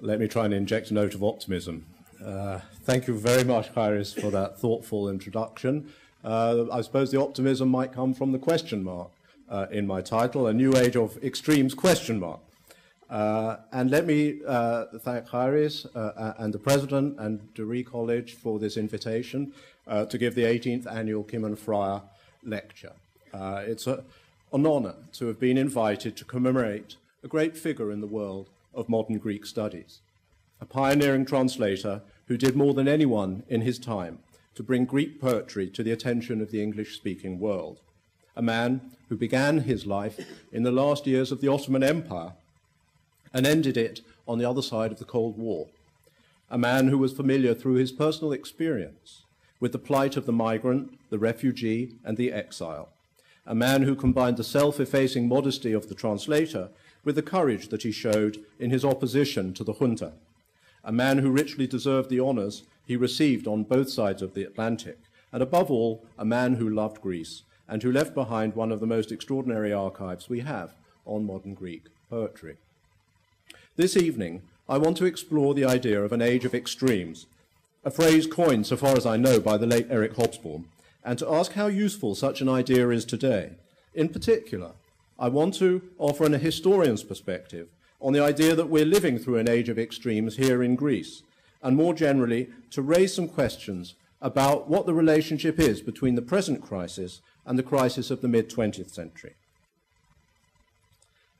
let me try and inject a note of optimism. Thank you very much, Kairis, for that thoughtful introduction. I suppose the optimism might come from the question mark in my title, A New Age of Extremes, question mark. And let me thank Kairis and the President and Duree College for this invitation to give the 18th Annual Kim and Fryer Lecture. It's an honor to have been invited to commemorate a great figure in the world of modern Greek studies, a pioneering translator who did more than anyone in his time to bring Greek poetry to the attention of the English-speaking world, a man who began his life in the last years of the Ottoman Empire and ended it on the other side of the Cold War, a man who was familiar through his personal experience with the plight of the migrant, the refugee, and the exile, a man who combined the self-effacing modesty of the translator with the courage that he showed in his opposition to the junta, a man who richly deserved the honors he received on both sides of the Atlantic, and above all, a man who loved Greece and who left behind one of the most extraordinary archives we have on modern Greek poetry. This evening, I want to explore the idea of an age of extremes, a phrase coined, so far as I know, by the late Eric Hobsbawm, and to ask how useful such an idea is today. In particular, I want to offer a historian's perspective on the idea that we're living through an age of extremes here in Greece, and more generally, to raise some questions about what the relationship is between the present crisis and the crisis of the mid-20th century.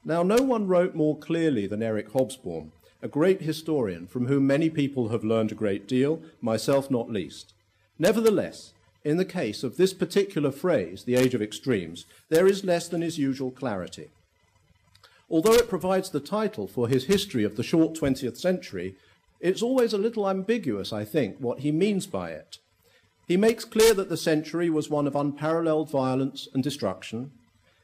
Now, no one wrote more clearly than Eric Hobsbawm, a great historian from whom many people have learned a great deal, myself not least. Nevertheless, in the case of this particular phrase, the age of extremes, there is less than his usual clarity. Although it provides the title for his history of the short 20th century, it's always a little ambiguous, I think, what he means by it. He makes clear that the century was one of unparalleled violence and destruction.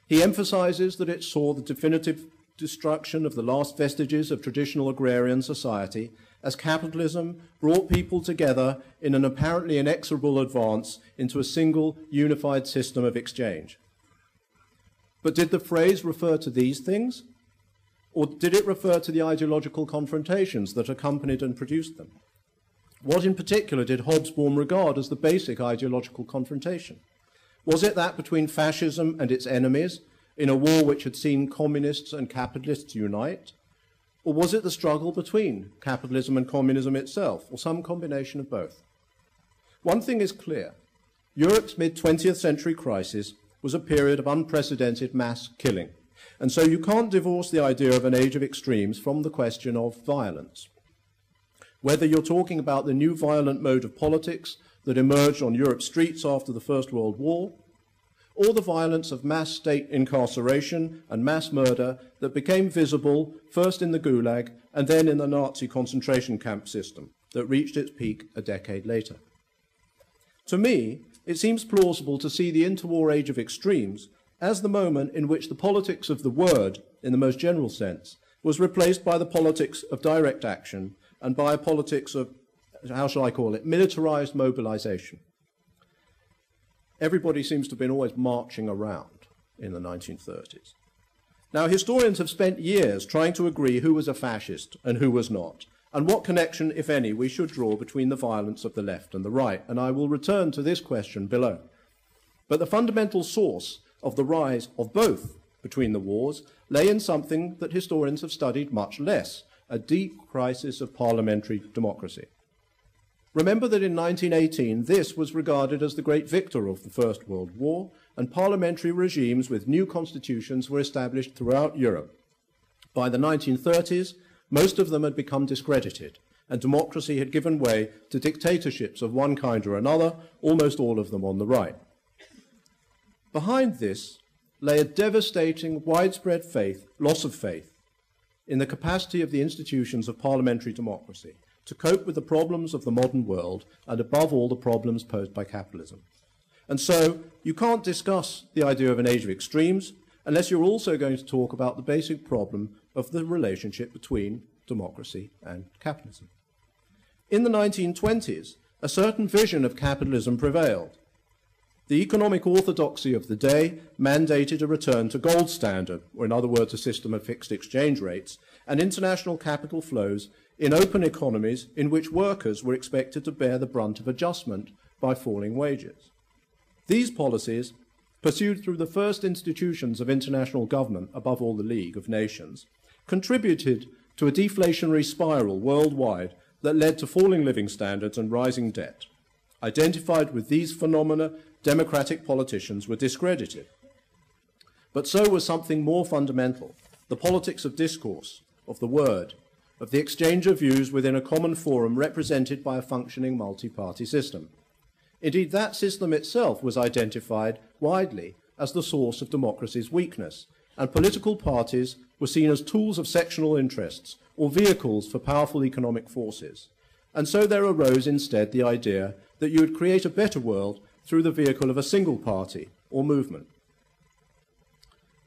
He emphasizes that it saw the definitive destruction of the last vestiges of traditional agrarian society as capitalism brought people together in an apparently inexorable advance into a single unified system of exchange. But did the phrase refer to these things? Or did it refer to the ideological confrontations that accompanied and produced them? What in particular did Hobsbawm regard as the basic ideological confrontation? Was it that between fascism and its enemies in a war which had seen communists and capitalists unite? Or was it the struggle between capitalism and communism itself, or some combination of both? One thing is clear. Europe's mid-20th century crisis was a period of unprecedented mass killing. And so you can't divorce the idea of an age of extremes from the question of violence. Whether you're talking about the new violent mode of politics that emerged on Europe's streets after the First World War, or the violence of mass state incarceration and mass murder that became visible first in the Gulag and then in the Nazi concentration camp system that reached its peak a decade later. To me, it seems plausible to see the interwar age of extremes as the moment in which the politics of the word, in the most general sense, was replaced by the politics of direct action and by a politics of, how shall I call it, militarized mobilization. Everybody seems to have been always marching around in the 1930s. Now, historians have spent years trying to agree who was a fascist and who was not, and what connection, if any, we should draw between the violence of the left and the right, and I will return to this question below. But the fundamental source of the rise of both between the wars lay in something that historians have studied much less, a deep crisis of parliamentary democracy. Remember that in 1918, this was regarded as the great victor of the First World War, and parliamentary regimes with new constitutions were established throughout Europe. By the 1930s, most of them had become discredited, and democracy had given way to dictatorships of one kind or another, almost all of them on the right. Behind this lay a devastating, widespread loss of faith in the capacity of the institutions of parliamentary democracy to cope with the problems of the modern world and, above all, the problems posed by capitalism. And so you can't discuss the idea of an age of extremes unless you're also going to talk about the basic problem of the relationship between democracy and capitalism. In the 1920s, a certain vision of capitalism prevailed. The economic orthodoxy of the day mandated a return to gold standard, or in other words, a system of fixed exchange rates, and international capital flows in open economies in which workers were expected to bear the brunt of adjustment by falling wages. These policies, pursued through the first institutions of international government above all the League of Nations, contributed to a deflationary spiral worldwide that led to falling living standards and rising debt. Identified with these phenomena, democratic politicians were discredited. But so was something more fundamental, the politics of discourse, of the word, of the exchange of views within a common forum represented by a functioning multi-party system. Indeed, that system itself was identified widely as the source of democracy's weakness, and political parties were seen as tools of sectional interests or vehicles for powerful economic forces. And so there arose instead the idea that you would create a better world through the vehicle of a single party or movement.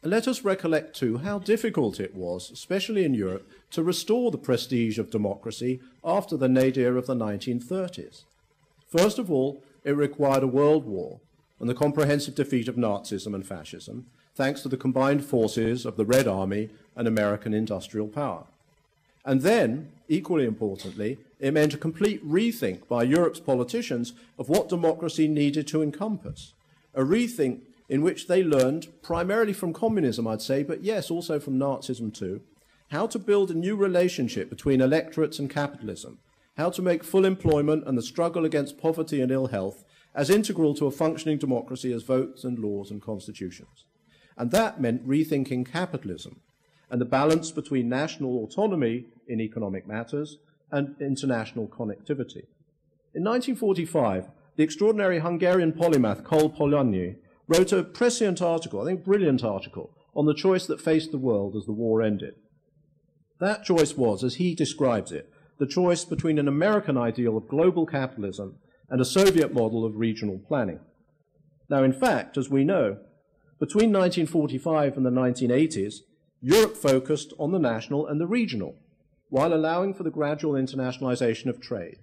And let us recollect too how difficult it was, especially in Europe, to restore the prestige of democracy after the nadir of the 1930s. First of all, it required a world war and the comprehensive defeat of Nazism and fascism, thanks to the combined forces of the Red Army and American industrial power. And then, equally importantly, it meant a complete rethink by Europe's politicians of what democracy needed to encompass, a rethink in which they learned, primarily from communism, I'd say, but yes, also from Nazism too, how to build a new relationship between electorates and capitalism, how to make full employment and the struggle against poverty and ill health as integral to a functioning democracy as votes and laws and constitutions. And that meant rethinking capitalism and the balance between national autonomy in economic matters and international connectivity. In 1945, the extraordinary Hungarian polymath Kol Polanyi wrote a prescient article, I think brilliant article, on the choice that faced the world as the war ended. That choice was, as he describes it, the choice between an American ideal of global capitalism and a Soviet model of regional planning. Now, in fact, as we know, between 1945 and the 1980s, Europe focused on the national and the regional, while allowing for the gradual internationalization of trade.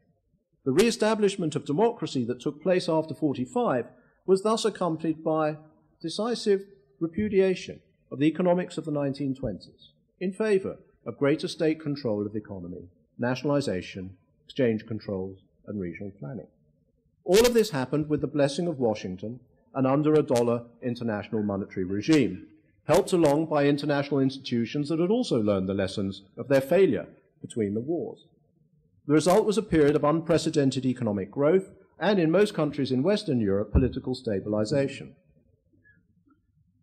The re-establishment of democracy that took place after 45 was thus accompanied by decisive repudiation of the economics of the 1920s in favor of greater state control of the economy, nationalization, exchange controls, and regional planning. All of this happened with the blessing of Washington and under a dollar international monetary regime, helped along by international institutions that had also learned the lessons of their failure between the wars. The result was a period of unprecedented economic growth and, in most countries in Western Europe, political stabilization.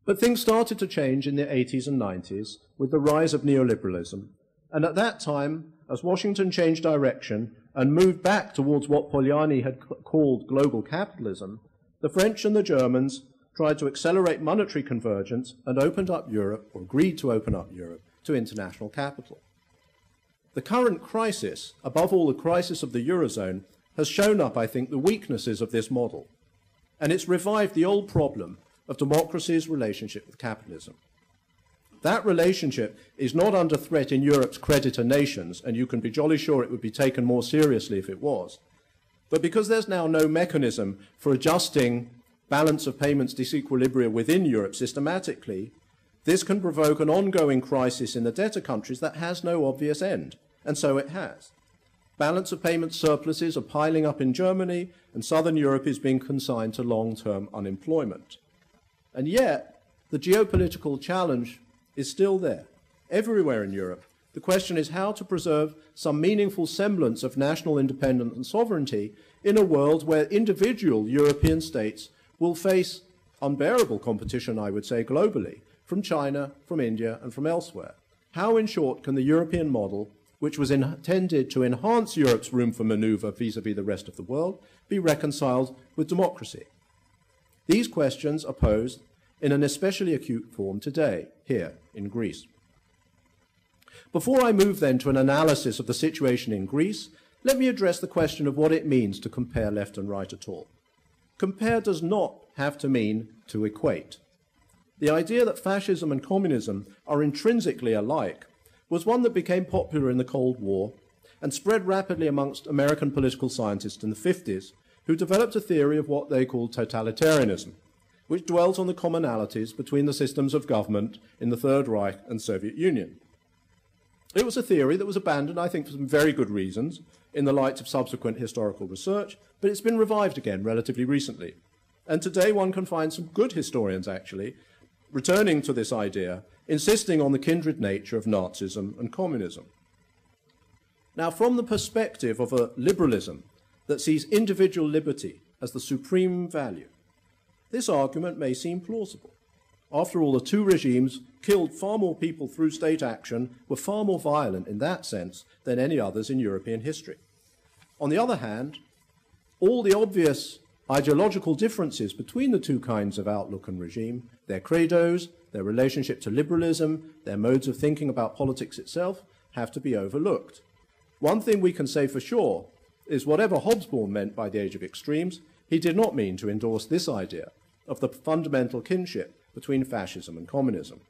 But things started to change in the 80s and 90s with the rise of neoliberalism, and at that time, as Washington changed direction and moved back towards what Polanyi had called global capitalism, the French and the Germans tried to accelerate monetary convergence and opened up Europe, or agreed to open up Europe, to international capital. The current crisis, above all the crisis of the Eurozone, has shown up, I think, the weaknesses of this model, and it's revived the old problem of democracy's relationship with capitalism. That relationship is not under threat in Europe's creditor nations, and you can be jolly sure it would be taken more seriously if it was. But because there's now no mechanism for adjusting balance of payments disequilibria within Europe systematically, this can provoke an ongoing crisis in the debtor countries that has no obvious end, and so it has. Balance of payments surpluses are piling up in Germany, and southern Europe is being consigned to long-term unemployment. And yet, the geopolitical challenge is still there, everywhere in Europe. The question is how to preserve some meaningful semblance of national independence and sovereignty in a world where individual European states will face unbearable competition, I would say, globally, from China, from India, and from elsewhere. How, in short, can the European model, which was intended to enhance Europe's room for maneuver vis-à-vis the rest of the world, be reconciled with democracy? These questions are posed in an especially acute form today, here in Greece. Before I move then to an analysis of the situation in Greece, let me address the question of what it means to compare left and right at all. Compare does not have to mean to equate. The idea that fascism and communism are intrinsically alike was one that became popular in the Cold War and spread rapidly amongst American political scientists in the 50s, who developed a theory of what they called totalitarianism, which dwelt on the commonalities between the systems of government in the Third Reich and Soviet Union. It was a theory that was abandoned, I think, for some very good reasons in the light of subsequent historical research, but it's been revived again relatively recently. And today one can find some good historians, actually, returning to this idea, insisting on the kindred nature of Nazism and communism. Now, from the perspective of a liberalism that sees individual liberty as the supreme value, this argument may seem plausible. After all, the two regimes killed far more people through state action, were far more violent in that sense than any others in European history. On the other hand, all the obvious ideological differences between the two kinds of outlook and regime, their credos, their relationship to liberalism, their modes of thinking about politics itself, have to be overlooked. One thing we can say for sure is whatever Hobsbawm meant by the age of extremes, he did not mean to endorse this idea of the fundamental kinship between fascism and communism.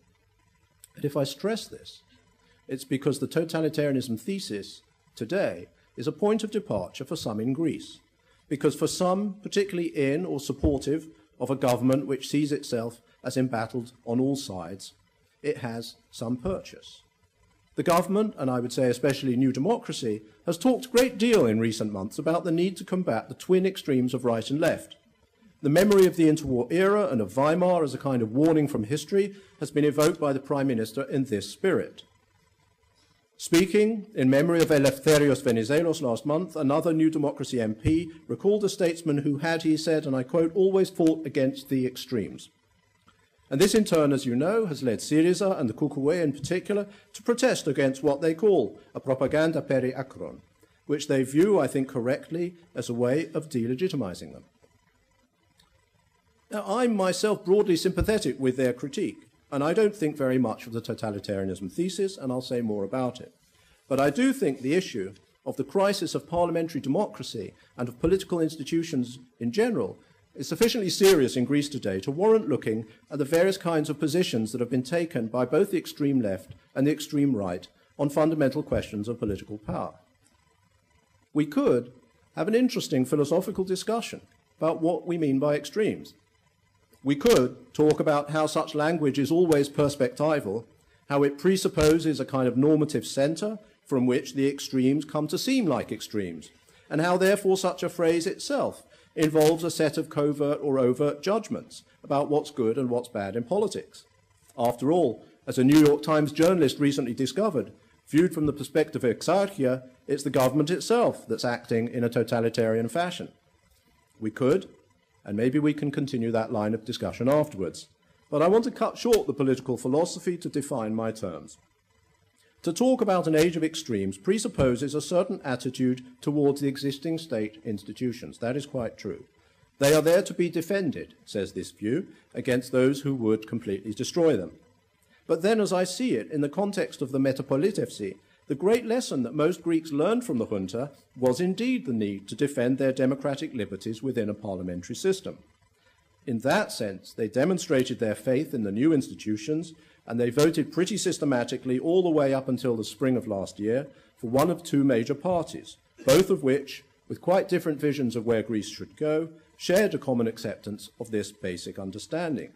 And if I stress this, it's because the totalitarianism thesis today is a point of departure for some in Greece, because for some, particularly in or supportive of a government which sees itself as embattled on all sides, it has some purchase. The government, and I would say especially New Democracy, has talked a great deal in recent months about the need to combat the twin extremes of right and left. The memory of the interwar era and of Weimar as a kind of warning from history has been evoked by the Prime Minister in this spirit. Speaking in memory of Eleftherios Venizelos last month, another New Democracy MP recalled a statesman who had, he said, and I quote, always fought against the extremes. And this in turn, as you know, has led Syriza and the Kukue in particular to protest against what they call a propaganda peri akron, which they view, I think correctly, as a way of delegitimizing them. Now, I'm myself broadly sympathetic with their critique, and I don't think very much of the totalitarianism thesis, and I'll say more about it. But I do think the issue of the crisis of parliamentary democracy and of political institutions in general is sufficiently serious in Greece today to warrant looking at the various kinds of positions that have been taken by both the extreme left and the extreme right on fundamental questions of political power. We could have an interesting philosophical discussion about what we mean by extremes. We could talk about how such language is always perspectival, how it presupposes a kind of normative centre from which the extremes come to seem like extremes, and how therefore such a phrase itself involves a set of covert or overt judgments about what's good and what's bad in politics. After all, as a New York Times journalist recently discovered, viewed from the perspective of Exarchia, it's the government itself that's acting in a totalitarian fashion. We could, and maybe we can continue that line of discussion afterwards. But I want to cut short the political philosophy to define my terms. To talk about an age of extremes presupposes a certain attitude towards the existing state institutions. That is quite true. They are there to be defended, says this view, against those who would completely destroy them. But then, as I see it, in the context of the Metapolitevsi, the great lesson that most Greeks learned from the junta was indeed the need to defend their democratic liberties within a parliamentary system. In that sense, they demonstrated their faith in the new institutions, and they voted pretty systematically all the way up until the spring of last year for one of two major parties, both of which, with quite different visions of where Greece should go, shared a common acceptance of this basic understanding.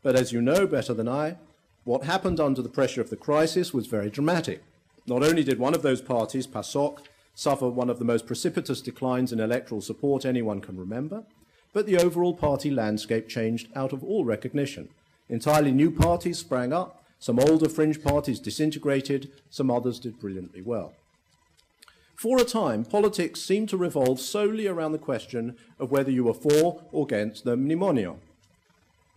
But as you know better than I, what happened under the pressure of the crisis was very dramatic. Not only did one of those parties, PASOK, suffer one of the most precipitous declines in electoral support anyone can remember, but the overall party landscape changed out of all recognition. Entirely new parties sprang up, some older fringe parties disintegrated, some others did brilliantly well. For a time, politics seemed to revolve solely around the question of whether you were for or against the mnemonio.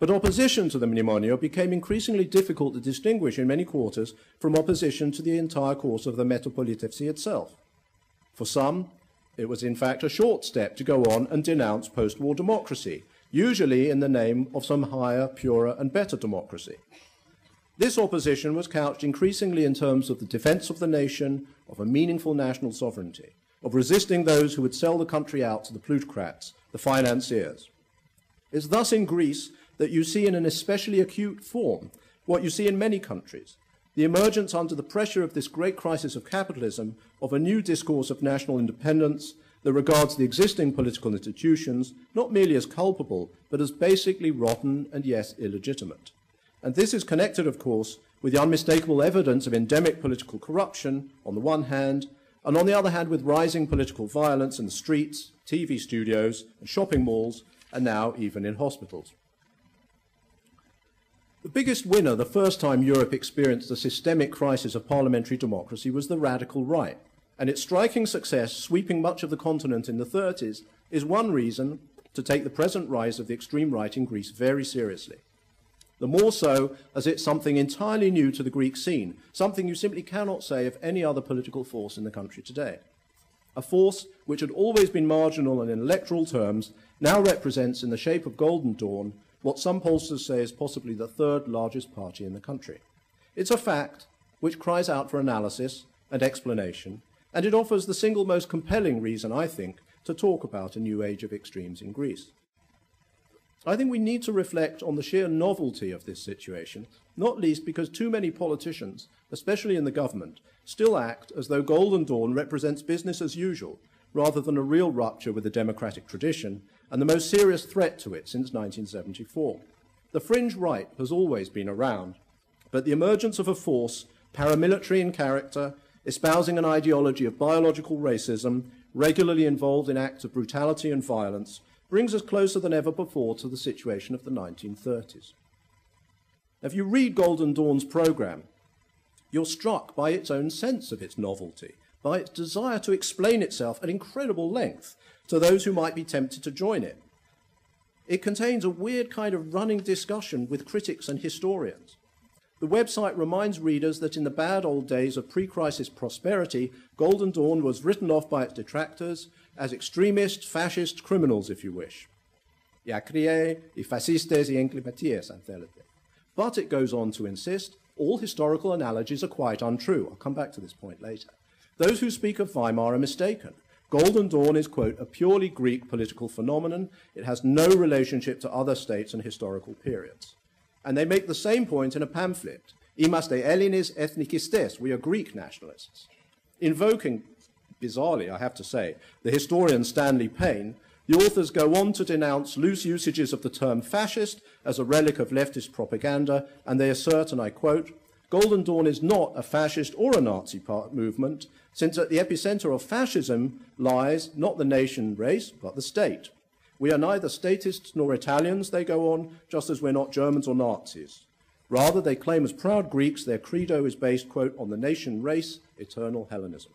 But opposition to the mnemonio became increasingly difficult to distinguish in many quarters from opposition to the entire course of the Metapolitevsi itself. For some, it was in fact a short step to go on and denounce post-war democracy, usually in the name of some higher, purer and better democracy. This opposition was couched increasingly in terms of the defence of the nation, of a meaningful national sovereignty, of resisting those who would sell the country out to the plutocrats, the financiers. It's thus in Greece that you see in an especially acute form what you see in many countries, the emergence under the pressure of this great crisis of capitalism of a new discourse of national independence that regards the existing political institutions not merely as culpable, but as basically rotten and, yes, illegitimate. And this is connected, of course, with the unmistakable evidence of endemic political corruption on the one hand, and on the other hand with rising political violence in the streets, TV studios, and shopping malls, and now even in hospitals. The biggest winner the first time Europe experienced a systemic crisis of parliamentary democracy was the radical right, and its striking success, sweeping much of the continent in the 30s, is one reason to take the present rise of the extreme right in Greece very seriously. The more so as it's something entirely new to the Greek scene, something you simply cannot say of any other political force in the country today. A force which had always been marginal and in electoral terms now represents in the shape of Golden Dawn what some pollsters say is possibly the third largest party in the country. It's a fact which cries out for analysis and explanation, and it offers the single most compelling reason, I think, to talk about a new age of extremes in Greece. I think we need to reflect on the sheer novelty of this situation, not least because too many politicians, especially in the government, still act as though Golden Dawn represents business as usual, rather than a real rupture with the democratic tradition, and the most serious threat to it since 1974. The fringe right has always been around, but the emergence of a force, paramilitary in character, espousing an ideology of biological racism, regularly involved in acts of brutality and violence, brings us closer than ever before to the situation of the 1930s. If you read Golden Dawn's programme, you're struck by its own sense of its novelty, by its desire to explain itself at incredible length to those who might be tempted to join it. It contains a weird kind of running discussion with critics and historians. The website reminds readers that in the bad old days of pre-crisis prosperity, Golden Dawn was written off by its detractors as extremist, fascist criminals, if you wish. I akrie, I fascistes, I enklimaties, αν θέλετε. But it goes on to insist, all historical analogies are quite untrue. I'll come back to this point later. Those who speak of Weimar are mistaken. Golden Dawn is, quote, a purely Greek political phenomenon. It has no relationship to other states and historical periods. And they make the same point in a pamphlet. Είμαστε Έλληνες ethnikistes, we are Greek nationalists. Invoking, bizarrely, I have to say, the historian Stanley Payne, the authors go on to denounce loose usages of the term fascist as a relic of leftist propaganda, and they assert, and I quote, Golden Dawn is not a fascist or a Nazi movement, since at the epicenter of fascism lies not the nation race, but the state. We are neither statists nor Italians, they go on, just as we're not Germans or Nazis. Rather, they claim as proud Greeks their credo is based, quote, on the nation race, eternal Hellenism.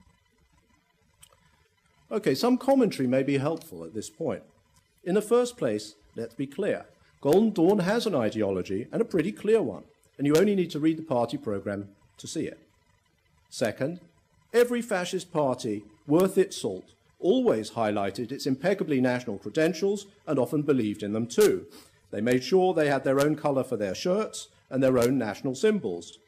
Okay, some commentary may be helpful at this point. In the first place, let's be clear. Golden Dawn has an ideology, and a pretty clear one, and you only need to read the party programme to see it. Second, every fascist party worth its salt always highlighted its impeccably national credentials and often believed in them too. They made sure they had their own colour for their shirts and their own national symbols.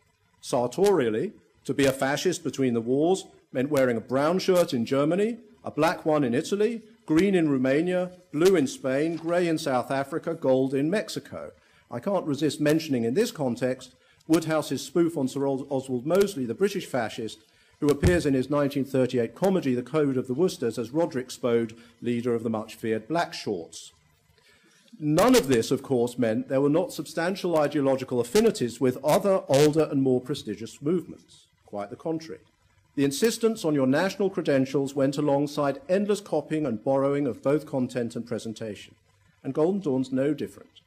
Sartorially, to be a fascist between the wars meant wearing a brown shirt in Germany, a black one in Italy, green in Romania, blue in Spain, grey in South Africa, gold in Mexico. I can't resist mentioning in this context Woodhouse's spoof on Sir Oswald Mosley, the British fascist, who appears in his 1938 comedy The Code of the Worcesters as Roderick Spode, leader of the much-feared Black Shorts. None of this, of course, meant there were not substantial ideological affinities with other, older and more prestigious movements. Quite the contrary. The insistence on your national credentials went alongside endless copying and borrowing of both content and presentation. And Golden Dawn's no different.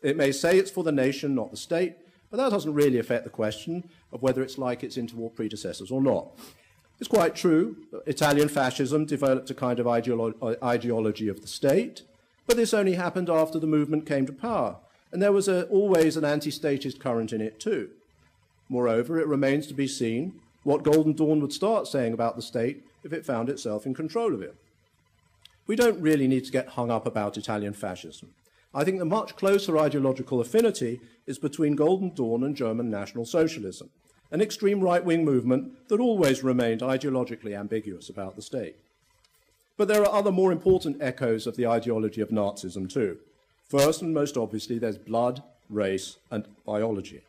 It may say it's for the nation, not the state, but that doesn't really affect the question of whether it's like its interwar predecessors or not. It's quite true that Italian fascism developed a kind of ideology of the state, but this only happened after the movement came to power, and there was always an anti-statist current in it too. Moreover, it remains to be seen what Golden Dawn would start saying about the state if it found itself in control of it. We don't really need to get hung up about Italian fascism. I think the much closer ideological affinity is between Golden Dawn and German National Socialism, an extreme right-wing movement that always remained ideologically ambiguous about the state. But there are other more important echoes of the ideology of Nazism too. First and most obviously, there's blood, race, and biology.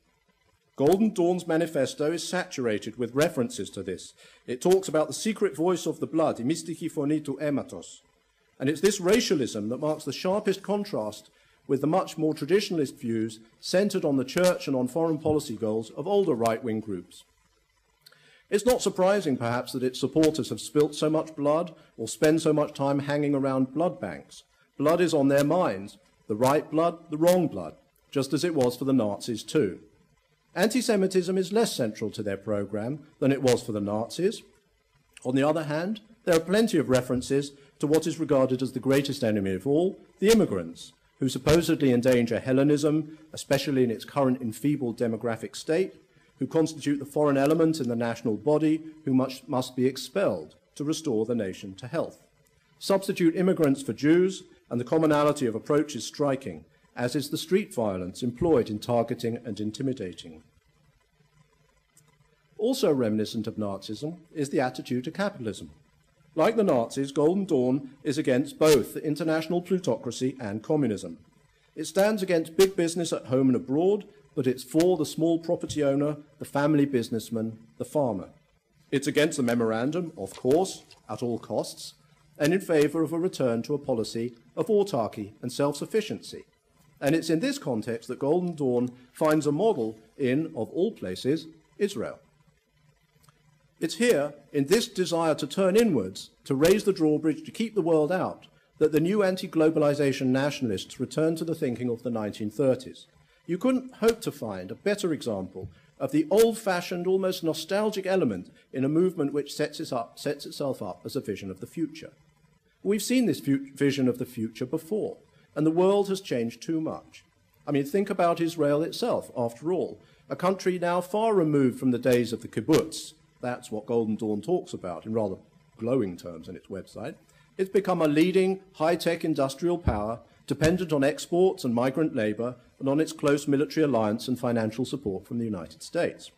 Golden Dawn's manifesto is saturated with references to this. It talks about the secret voice of the blood, η μυστική φωνή του αίματος. And it's this racialism that marks the sharpest contrast with the much more traditionalist views centred on the church and on foreign policy goals of older right-wing groups. It's not surprising, perhaps, that its supporters have spilt so much blood or spend so much time hanging around blood banks. Blood is on their minds, the right blood, the wrong blood, just as it was for the Nazis too. Anti-Semitism is less central to their programme than it was for the Nazis. On the other hand, there are plenty of references to what is regarded as the greatest enemy of all, the immigrants, who supposedly endanger Hellenism, especially in its current enfeebled demographic state, who constitute the foreign element in the national body, who must be expelled to restore the nation to health. Substitute immigrants for Jews, and the commonality of approach is striking, as is the street violence employed in targeting and intimidating. Also reminiscent of Nazism is the attitude to capitalism. Like the Nazis, Golden Dawn is against both the international plutocracy and communism. It stands against big business at home and abroad, but it's for the small property owner, the family businessman, the farmer. It's against the memorandum, of course, at all costs, and in favour of a return to a policy of autarky and self-sufficiency. And it's in this context that Golden Dawn finds a model in, of all places, Israel. It's here, in this desire to turn inwards, to raise the drawbridge, to keep the world out, that the new anti-globalization nationalists return to the thinking of the 1930s. You couldn't hope to find a better example of the old-fashioned, almost nostalgic element in a movement which sets itself up as a vision of the future. We've seen this vision of the future before, and the world has changed too much. I mean, think about Israel itself, after all, a country now far removed from the days of the kibbutz. That's what Golden Dawn talks about in rather glowing terms on its website. It's become a leading high-tech industrial power dependent on exports and migrant labour and on its close military alliance and financial support from the United States.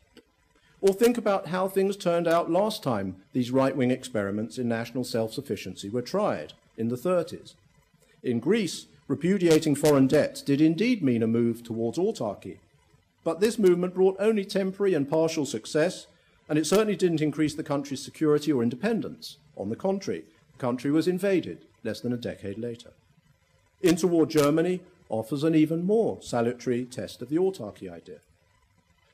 Or think about how things turned out last time these right-wing experiments in national self-sufficiency were tried, in the 30s. In Greece, repudiating foreign debts did indeed mean a move towards autarky. But this movement brought only temporary and partial success, and it certainly didn't increase the country's security or independence. On the contrary, the country was invaded less than a decade later. Interwar Germany offers an even more salutary test of the autarky idea.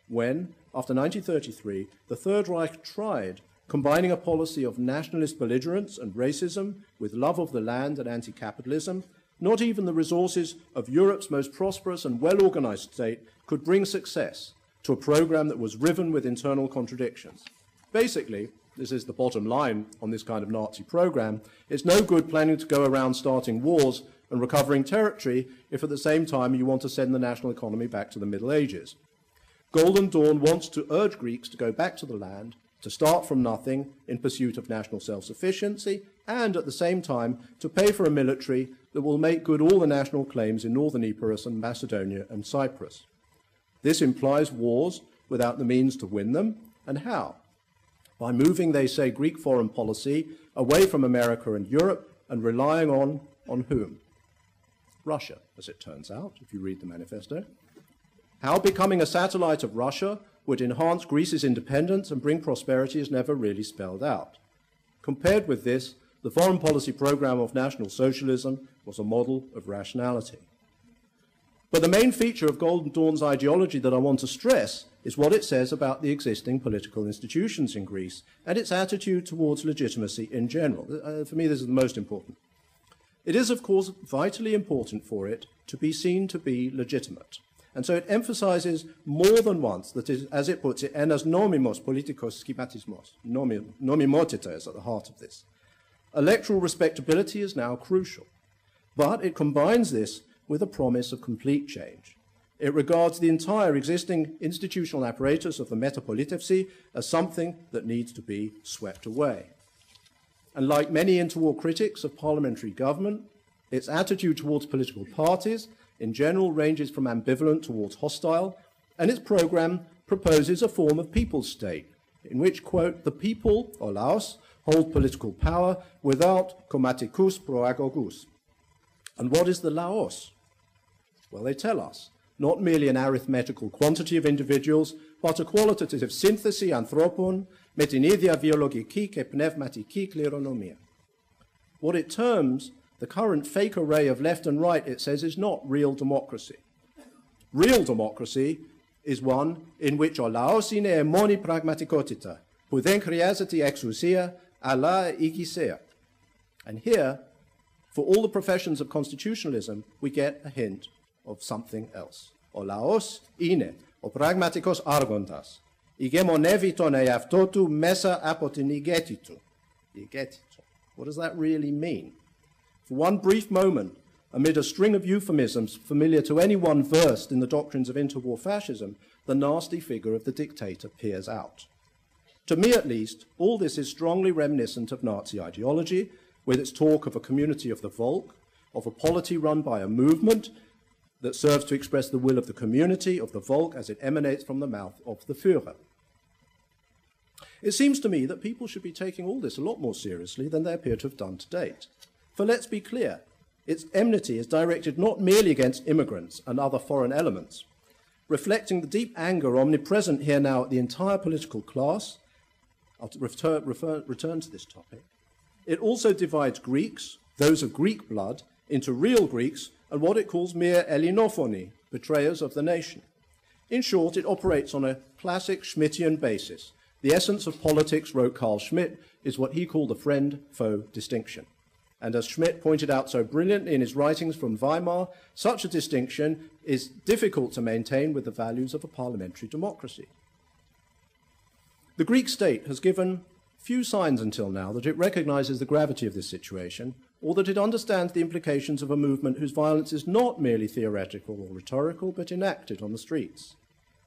When, after 1933, the Third Reich tried combining a policy of nationalist belligerence and racism with love of the land and anti-capitalism, not even the resources of Europe's most prosperous and well-organized state could bring success to a program that was riven with internal contradictions. Basically, this is the bottom line on this kind of Nazi program, it's no good planning to go around starting wars and recovering territory if at the same time you want to send the national economy back to the Middle Ages. Golden Dawn wants to urge Greeks to go back to the land, to start from nothing in pursuit of national self-sufficiency, and at the same time to pay for a military that will make good all the national claims in northern Epirus and Macedonia and Cyprus. This implies wars without the means to win them, and how? By moving, they say, Greek foreign policy away from America and Europe and relying on whom? Russia, as it turns out, if you read the manifesto. How becoming a satellite of Russia would enhance Greece's independence and bring prosperity is never really spelled out. Compared with this, the foreign policy program of National Socialism was a model of rationality. But the main feature of Golden Dawn's ideology that I want to stress is what it says about the existing political institutions in Greece and its attitude towards legitimacy in general. For me, this is the most important. It is, of course, vitally important for it to be seen to be legitimate. And so it emphasizes more than once that, as it puts it, enas nomimos politikos schematismos, nomimotita is at the heart of this. Electoral respectability is now crucial, but it combines this with a promise of complete change. It regards the entire existing institutional apparatus of the metapolitevsi as something that needs to be swept away. And like many interwar critics of parliamentary government, its attitude towards political parties in general ranges from ambivalent towards hostile, and its program proposes a form of people's state in which, quote, the people, or laos, hold political power without komatikous proagogous. And what is the laos? Well, they tell us, not merely an arithmetical quantity of individuals, but a qualitative synthesi anthropon με την ίδια βιολογική και πνευματική κληρονομία. What it terms The current fake array of left and right, it says, is not real democracy. Real democracy is one in which o laos είναι μόνη πραγματικότητα, που δεν χρειάζεται εξουσία, αλλά οικισία. And here, for all the professions of constitutionalism, we get a hint of something else. Ο λαός είναι ο πραγματικός άρχοντας. Ηγεμονεύει τον εαυτό του μέσα από την ηγέτη του. What does that really mean? For one brief moment, amid a string of euphemisms familiar to anyone versed in the doctrines of interwar fascism, the nasty figure of the dictator peers out. To me, at least, all this is strongly reminiscent of Nazi ideology, with its talk of a community of the Volk, of a polity run by a movement that serves to express the will of the community of the Volk as it emanates from the mouth of the Führer. It seems to me that people should be taking all this a lot more seriously than they appear to have done to date. For let's be clear, its enmity is directed not merely against immigrants and other foreign elements, reflecting the deep anger omnipresent here now at the entire political class. I'll return to this topic. It also divides Greeks, those of Greek blood, into real Greeks and what it calls mere Ellinophony, betrayers of the nation. In short, it operates on a classic Schmittian basis. The essence of politics, wrote Carl Schmitt, is what he called the friend-foe distinction. And as Schmitt pointed out so brilliantly in his writings from Weimar, such a distinction is difficult to maintain with the values of a parliamentary democracy. The Greek state has given few signs until now that it recognizes the gravity of this situation, or that it understands the implications of a movement whose violence is not merely theoretical or rhetorical, but enacted on the streets.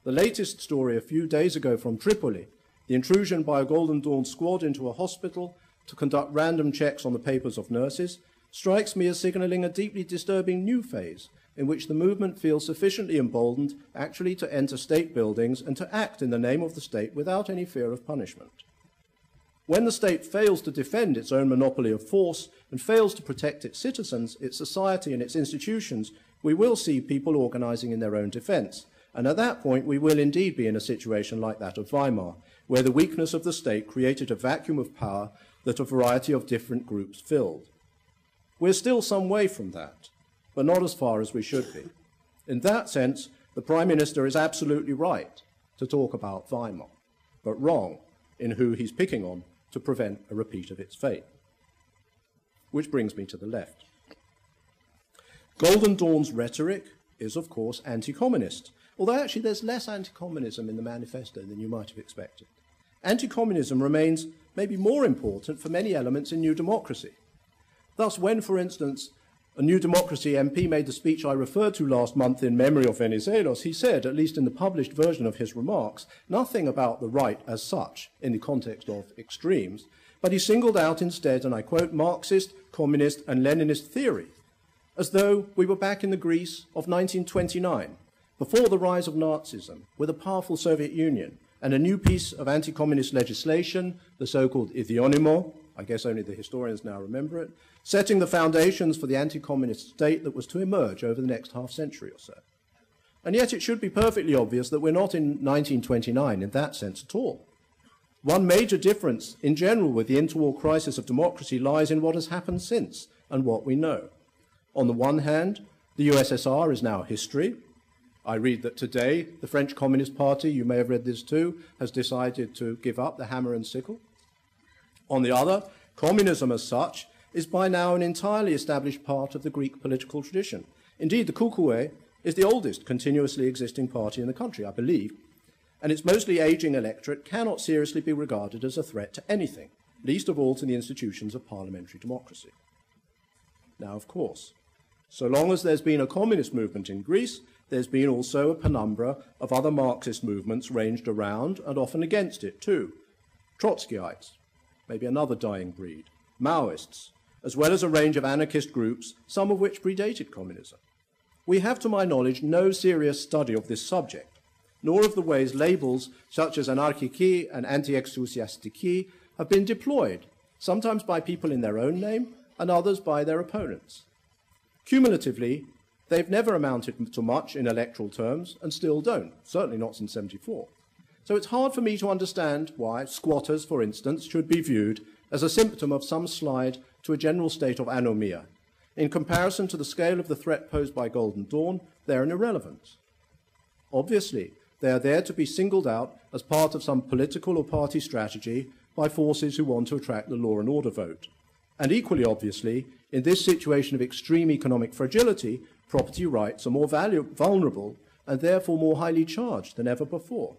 The latest story a few days ago from Tripoli, the intrusion by a Golden Dawn squad into a hospital to conduct random checks on the papers of nurses, strikes me as signaling a deeply disturbing new phase in which the movement feels sufficiently emboldened actually to enter state buildings and to act in the name of the state without any fear of punishment. When the state fails to defend its own monopoly of force and fails to protect its citizens, its society and its institutions, we will see people organizing in their own defense. And at that point, we will indeed be in a situation like that of Weimar, where the weakness of the state created a vacuum of power that a variety of different groups filled. We're still some way from that, but not as far as we should be. In that sense, the Prime Minister is absolutely right to talk about Weimar, but wrong in who he's picking on to prevent a repeat of its fate. Which brings me to the left. Golden Dawn's rhetoric is, of course, anti-communist, although actually there's less anti-communism in the manifesto than you might have expected. Anti-communism remains maybe more important for many elements in New Democracy. Thus, when, for instance, a New Democracy MP made the speech I referred to last month in memory of Venizelos, he said, at least in the published version of his remarks, nothing about the right as such in the context of extremes, but he singled out instead, and I quote, Marxist, communist, and Leninist theory, as though we were back in the Greece of 1929, before the rise of Nazism, with a powerful Soviet Union, and a new piece of anti-communist legislation, the so-called Idionymo, I guess only the historians now remember it, setting the foundations for the anti-communist state that was to emerge over the next half-century or so. And yet it should be perfectly obvious that we're not in 1929 in that sense at all. One major difference in general with the interwar crisis of democracy lies in what has happened since and what we know. On the one hand, the USSR is now history. I read that today the French Communist Party, you may have read this too, has decided to give up the hammer and sickle. On the other, communism as such is by now an entirely established part of the Greek political tradition. Indeed, the Koukoue is the oldest continuously existing party in the country, I believe, and its mostly aging electorate cannot seriously be regarded as a threat to anything, least of all to the institutions of parliamentary democracy. Now, of course, so long as there's been a communist movement in Greece, there's been also a penumbra of other Marxist movements ranged around and often against it too. Trotskyites, maybe another dying breed, Maoists, as well as a range of anarchist groups, some of which predated communism. We have, to my knowledge, no serious study of this subject, nor of the ways labels such as anarchiki and anti-exousiastiki have been deployed, sometimes by people in their own name and others by their opponents. Cumulatively, they've never amounted to much in electoral terms and still don't, certainly not since 1974. So it's hard for me to understand why squatters, for instance, should be viewed as a symptom of some slide to a general state of anomia, In comparison to the scale of the threat posed by Golden Dawn, they're an irrelevance. Obviously, they are there to be singled out as part of some political or party strategy by forces who want to attract the law and order vote. And equally obviously, in this situation of extreme economic fragility, property rights are more vulnerable and therefore more highly charged than ever before.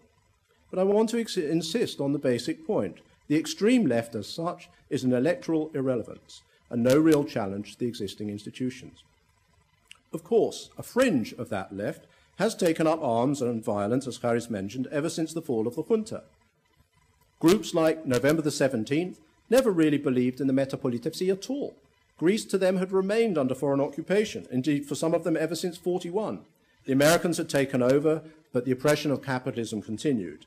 But I want to insist on the basic point. The extreme left as such is an electoral irrelevance and no real challenge to the existing institutions. Of course, a fringe of that left has taken up arms and violence, as Charis mentioned, ever since the fall of the junta. Groups like November the 17th never really believed in the Metapolitefsi at all. Greece to them had remained under foreign occupation, indeed for some of them ever since 41. The Americans had taken over, but the oppression of capitalism continued.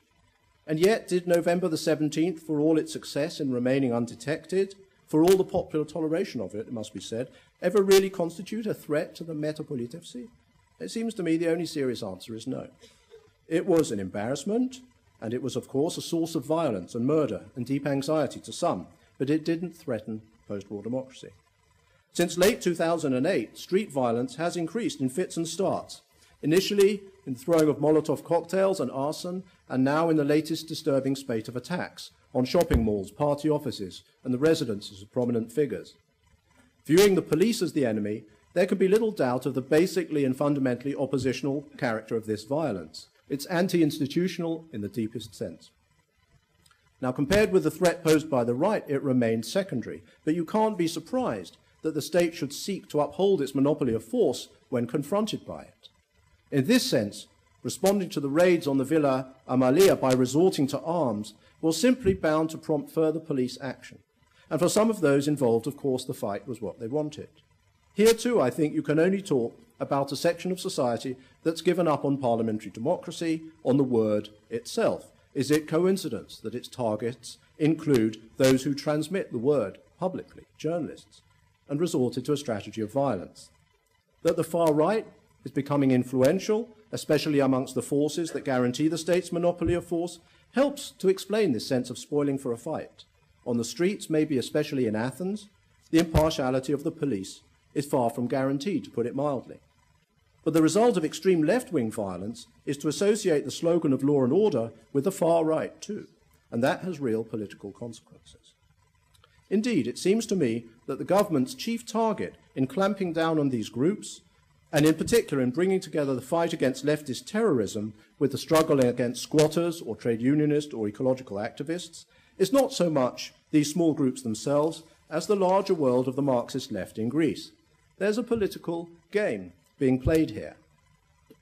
And yet did November the 17th, for all its success in remaining undetected, for all the popular toleration of it, it must be said, ever really constitute a threat to the Metapolitefsi? It seems to me the only serious answer is no. It was an embarrassment, and it was, of course, a source of violence and murder and deep anxiety to some, but it didn't threaten post-war democracy. Since late 2008, street violence has increased in fits and starts, initially in the throwing of Molotov cocktails and arson, and now in the latest disturbing spate of attacks on shopping malls, party offices, and the residences of prominent figures. Viewing the police as the enemy, there can be little doubt of the basically and fundamentally oppositional character of this violence. It's anti-institutional in the deepest sense. Now, compared with the threat posed by the right, it remains secondary, but you can't be surprised that the state should seek to uphold its monopoly of force when confronted by it. In this sense, responding to the raids on the Villa Amalia by resorting to arms was simply bound to prompt further police action. And for some of those involved, of course, the fight was what they wanted. Here, too, I think you can only talk about a section of society that's given up on parliamentary democracy, on the word itself. Is it coincidence that its targets include those who transmit the word publicly, journalists, and resorted to a strategy of violence? That the far right is becoming influential, especially amongst the forces that guarantee the state's monopoly of force, helps to explain this sense of spoiling for a fight. On the streets, maybe especially in Athens, the impartiality of the police is far from guaranteed, to put it mildly. But the result of extreme left-wing violence is to associate the slogan of law and order with the far right too, and that has real political consequences. Indeed, it seems to me that the government's chief target in clamping down on these groups, and in particular in bringing together the fight against leftist terrorism with the struggle against squatters or trade unionist or ecological activists, is not so much these small groups themselves as the larger world of the Marxist left in Greece. There's a political game being played here.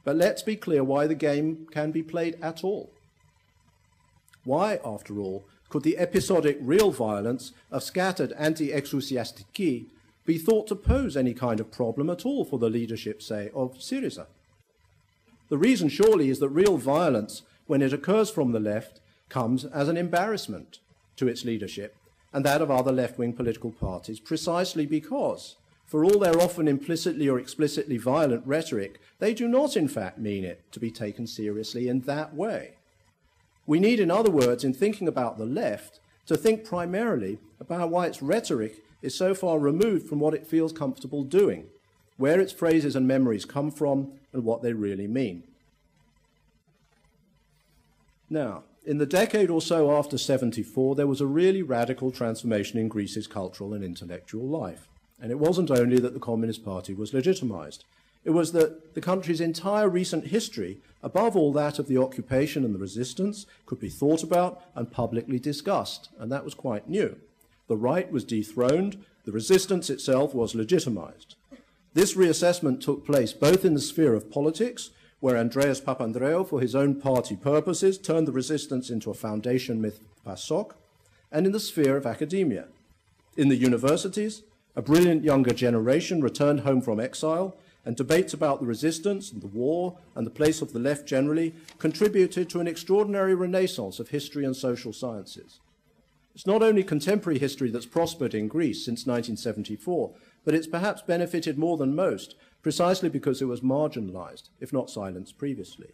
But let's be clear why the game can be played at all. Why, after all, could the episodic real violence of scattered anti-exousiastiki be thought to pose any kind of problem at all for the leadership, say, of Syriza? The reason surely is that real violence, when it occurs from the left, comes as an embarrassment to its leadership and that of other left-wing political parties, precisely because, for all their often implicitly or explicitly violent rhetoric, they do not in fact mean it to be taken seriously in that way. We need, in other words, in thinking about the left, to think primarily about why its rhetoric is so far removed from what it feels comfortable doing, where its phrases and memories come from, and what they really mean. Now, in the decade or so after 74, there was a really radical transformation in Greece's cultural and intellectual life. And it wasn't only that the Communist Party was legitimized. It was that the country's entire recent history, above all that of the occupation and the resistance, could be thought about and publicly discussed, and that was quite new. The right was dethroned, the resistance itself was legitimized. This reassessment took place both in the sphere of politics, where Andreas Papandreou, for his own party purposes, turned the resistance into a foundation myth PASOK, and in the sphere of academia. In the universities, a brilliant younger generation returned home from exile, and debates about the resistance and the war and the place of the left generally contributed to an extraordinary renaissance of history and social sciences. It's not only contemporary history that's prospered in Greece since 1974, but it's perhaps benefited more than most, precisely because it was marginalized, if not silenced previously.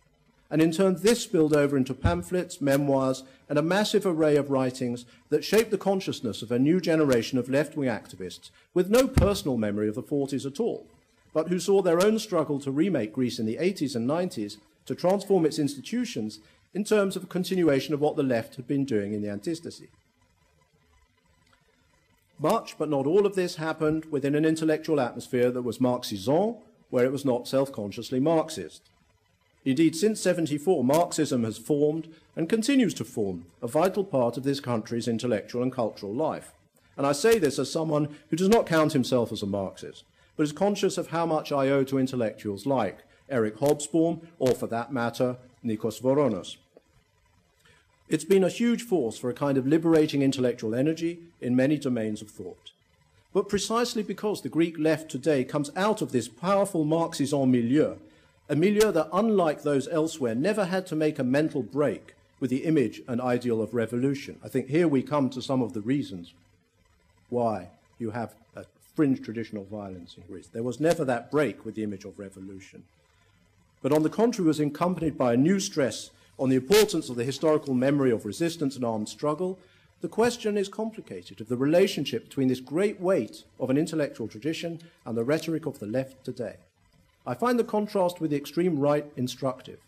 And in turn, this spilled over into pamphlets, memoirs, and a massive array of writings that shaped the consciousness of a new generation of left-wing activists with no personal memory of the 40s at all, but who saw their own struggle to remake Greece in the 80s and 90s to transform its institutions in terms of a continuation of what the left had been doing in the antistacy. Much, but not all of this happened within an intellectual atmosphere that was Marxisant, where it was not self-consciously Marxist. Indeed, since 1974, Marxism has formed and continues to form a vital part of this country's intellectual and cultural life. And I say this as someone who does not count himself as a Marxist, but is conscious of how much I owe to intellectuals like Eric Hobsbawm, or for that matter, Nikos Voronos. It's been a huge force for a kind of liberating intellectual energy in many domains of thought. But precisely because the Greek left today comes out of this powerful Marxisant milieu, a milieu that, unlike those elsewhere, never had to make a mental break with the image and ideal of revolution. I think here we come to some of the reasons why you have a fringe tradition of violence in Greece. There was never that break with the image of revolution, but on the contrary was accompanied by a new stress on the importance of the historical memory of resistance and armed struggle. The question is complicated of the relationship between this great weight of an intellectual tradition and the rhetoric of the left today. I find the contrast with the extreme right instructive.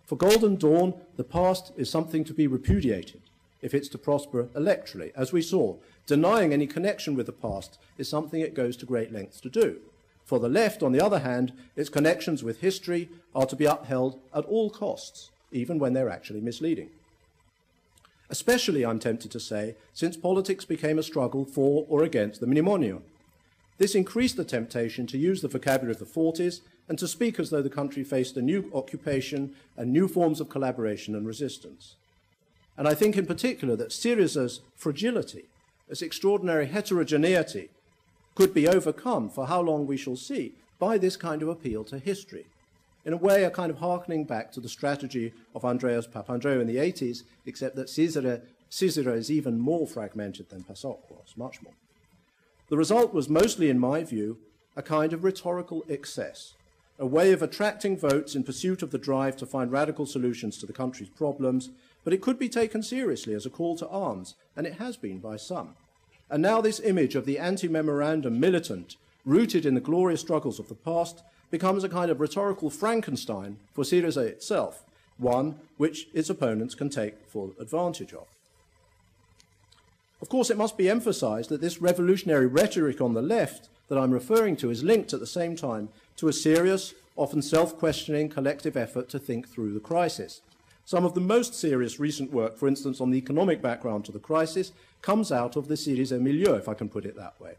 For Golden Dawn, the past is something to be repudiated if it's to prosper electorally. As we saw, denying any connection with the past is something it goes to great lengths to do. For the left, on the other hand, its connections with history are to be upheld at all costs, even when they're actually misleading. Especially, I'm tempted to say, since politics became a struggle for or against the mnemonio. This increased the temptation to use the vocabulary of the 40s and to speak as though the country faced a new occupation and new forms of collaboration and resistance. And I think in particular that Syriza's fragility, its extraordinary heterogeneity, could be overcome, for how long we shall see, by this kind of appeal to history. In a way, a kind of hearkening back to the strategy of Andreas Papandreou in the 80s, except that Syriza is even more fragmented than PASOK was, much more. The result was mostly, in my view, a kind of rhetorical excess, a way of attracting votes in pursuit of the drive to find radical solutions to the country's problems, but it could be taken seriously as a call to arms, and it has been by some. And now this image of the anti-memorandum militant, rooted in the glorious struggles of the past, becomes a kind of rhetorical Frankenstein for Syriza itself, one which its opponents can take full advantage of. Of course, it must be emphasized that this revolutionary rhetoric on the left that I'm referring to is linked at the same time to a serious, often self-questioning collective effort to think through the crisis. Some of the most serious recent work, for instance, on the economic background to the crisis, comes out of the Syriza milieu, if I can put it that way.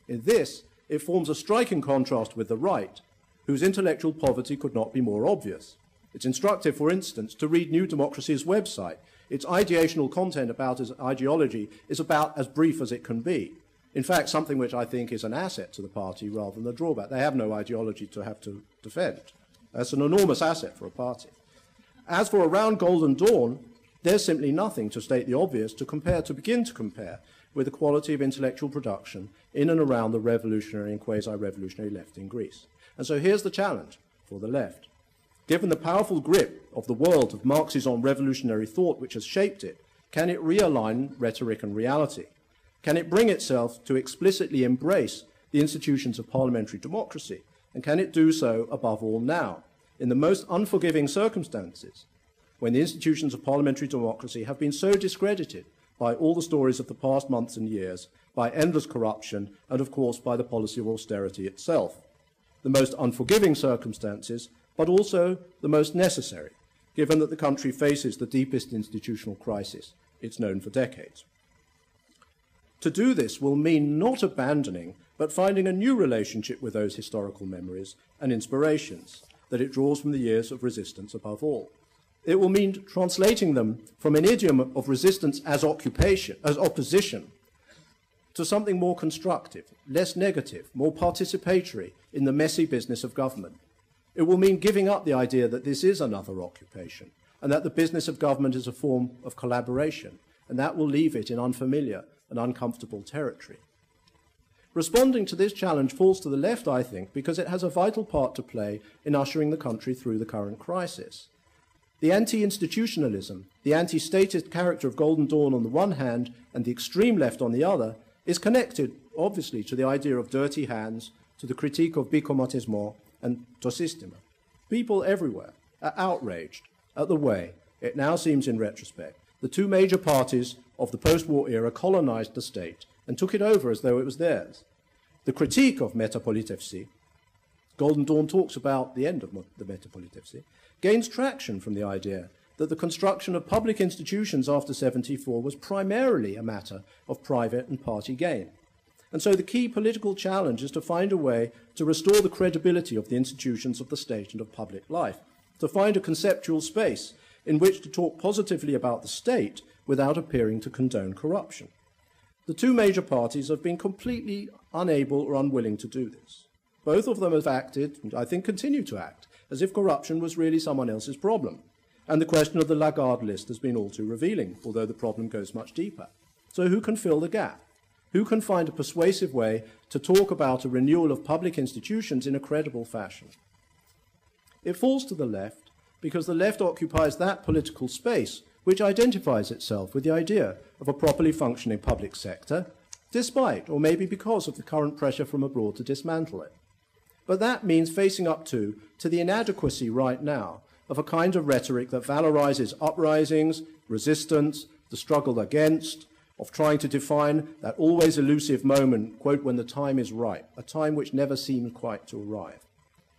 In this, it forms a striking contrast with the right, whose intellectual poverty could not be more obvious. It's instructive, for instance, to read New Democracy's website. Its ideational content about its ideology is about as brief as it can be. In fact, something which I think is an asset to the party rather than a drawback. They have no ideology to have to defend. That's an enormous asset for a party. As for Around Golden Dawn, there's simply nothing, to state the obvious, to begin to compare with the quality of intellectual production in and around the revolutionary and quasi-revolutionary left in Greece. And so here's the challenge for the left. Given the powerful grip of the world of Marxism revolutionary thought which has shaped it, can it realign rhetoric and reality? Can it bring itself to explicitly embrace the institutions of parliamentary democracy? And can it do so, above all now, in the most unforgiving circumstances, when the institutions of parliamentary democracy have been so discredited by all the stories of the past months and years, by endless corruption, and of course by the policy of austerity itself? The most unforgiving circumstances, but also the most necessary, given that the country faces the deepest institutional crisis it's known for decades. To do this will mean not abandoning, but finding a new relationship with those historical memories and inspirations that it draws from the years of resistance above all. It will mean translating them from an idiom of resistance as opposition, to something more constructive, less negative, more participatory in the messy business of government. It will mean giving up the idea that this is another occupation, and that the business of government is a form of collaboration, and that will leave it in unfamiliar and uncomfortable territory. Responding to this challenge falls to the left, I think, because it has a vital part to play in ushering the country through the current crisis. The anti-institutionalism, the anti-statist character of Golden Dawn on the one hand and the extreme left on the other is connected, obviously, to the idea of dirty hands, to the critique of bicomatismo and to systema. People everywhere are outraged at the way, it now seems in retrospect, the two major parties of the post-war era colonized the state and took it over as though it was theirs. The critique of Metapolitevsi, Golden Dawn talks about the end of the Metapolitevsi, gains traction from the idea that the construction of public institutions after 74 was primarily a matter of private and party gain. And so the key political challenge is to find a way to restore the credibility of the institutions of the state and of public life, to find a conceptual space in which to talk positively about the state without appearing to condone corruption. The two major parties have been completely unable or unwilling to do this. Both of them have acted, and I think continue to act, as if corruption was really someone else's problem. And the question of the Lagarde list has been all too revealing, although the problem goes much deeper. So who can fill the gap? Who can find a persuasive way to talk about a renewal of public institutions in a credible fashion? It falls to the left because the left occupies that political space which identifies itself with the idea of a properly functioning public sector, despite, or maybe because of the current pressure from abroad to dismantle it. But that means facing up to the inadequacy right now of a kind of rhetoric that valorizes uprisings, resistance, the struggle against, of trying to define that always elusive moment, quote, when the time is right, a time which never seemed quite to arrive.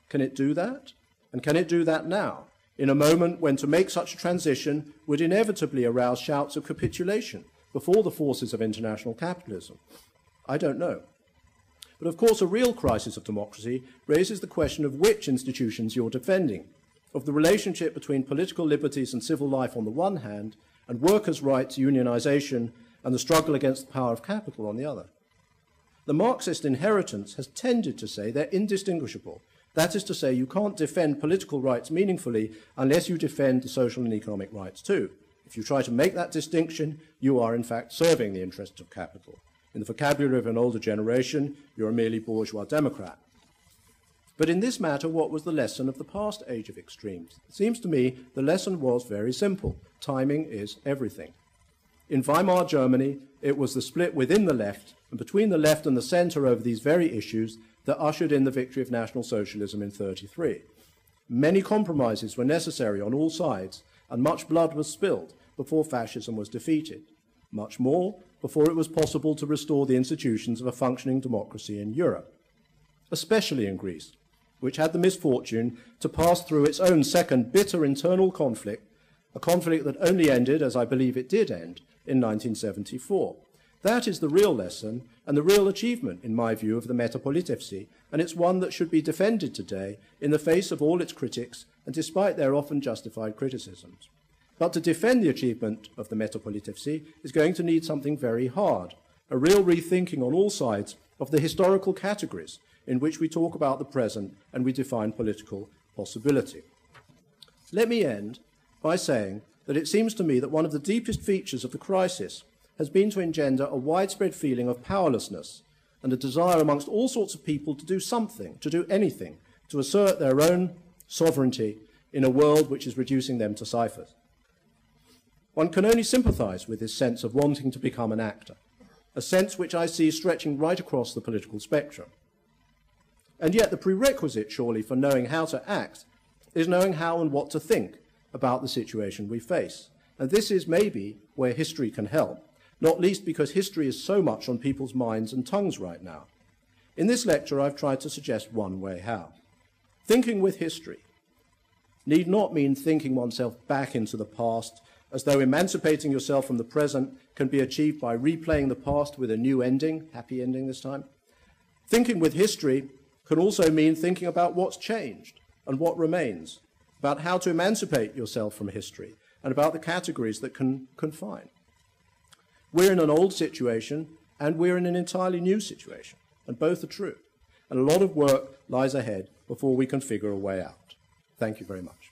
Can it do that? And can it do that now, in a moment when to make such a transition would inevitably arouse shouts of capitulation before the forces of international capitalism? I don't know. But of course, a real crisis of democracy raises the question of which institutions you're defending, of the relationship between political liberties and civil life on the one hand, and workers' rights, unionization, and the struggle against the power of capital on the other. The Marxist inheritance has tended to say they're indistinguishable. That is to say, you can't defend political rights meaningfully unless you defend the social and economic rights too. If you try to make that distinction, you are in fact serving the interests of capital. In the vocabulary of an older generation, you're a merely bourgeois democrat. But in this matter, what was the lesson of the past age of extremes? It seems to me the lesson was very simple. Timing is everything. In Weimar Germany, it was the split within the left and between the left and the center over these very issues that ushered in the victory of National Socialism in 1933. Many compromises were necessary on all sides, and much blood was spilled before fascism was defeated. Much more before it was possible to restore the institutions of a functioning democracy in Europe, especially in Greece, which had the misfortune to pass through its own second bitter internal conflict, a conflict that only ended, as I believe it did end, in 1974. That is the real lesson and the real achievement, in my view, of the Metapolitevsi, and it's one that should be defended today in the face of all its critics and despite their often justified criticisms. But to defend the achievement of the Metapolitevsi is going to need something very hard, a real rethinking on all sides of the historical categories in which we talk about the present and we define political possibility. Let me end by saying that it seems to me that one of the deepest features of the crisis has been to engender a widespread feeling of powerlessness and a desire amongst all sorts of people to do something, to do anything, to assert their own sovereignty in a world which is reducing them to ciphers. One can only sympathize with this sense of wanting to become an actor, a sense which I see stretching right across the political spectrum. And yet the prerequisite, surely, for knowing how to act is knowing how and what to think about the situation we face. And this is maybe where history can help, not least because history is so much on people's minds and tongues right now. In this lecture, I've tried to suggest one way how. Thinking with history need not mean thinking oneself back into the past, as though emancipating yourself from the present can be achieved by replaying the past with a new ending, happy ending this time. Thinking with history can also mean thinking about what's changed and what remains, about how to emancipate yourself from history, and about the categories that can confine. We're in an old situation, and we're in an entirely new situation, and both are true. And a lot of work lies ahead before we can figure a way out. Thank you very much.